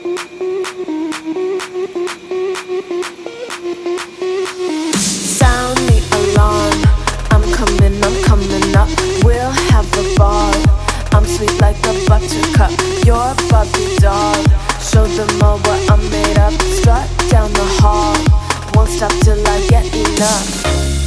Sound the alarm, I'm coming up. We'll have a ball, I'm sweet like a buttercup. You're a Barbie doll, show them all what I'm made of. Strut down the hall, won't stop till I get enough.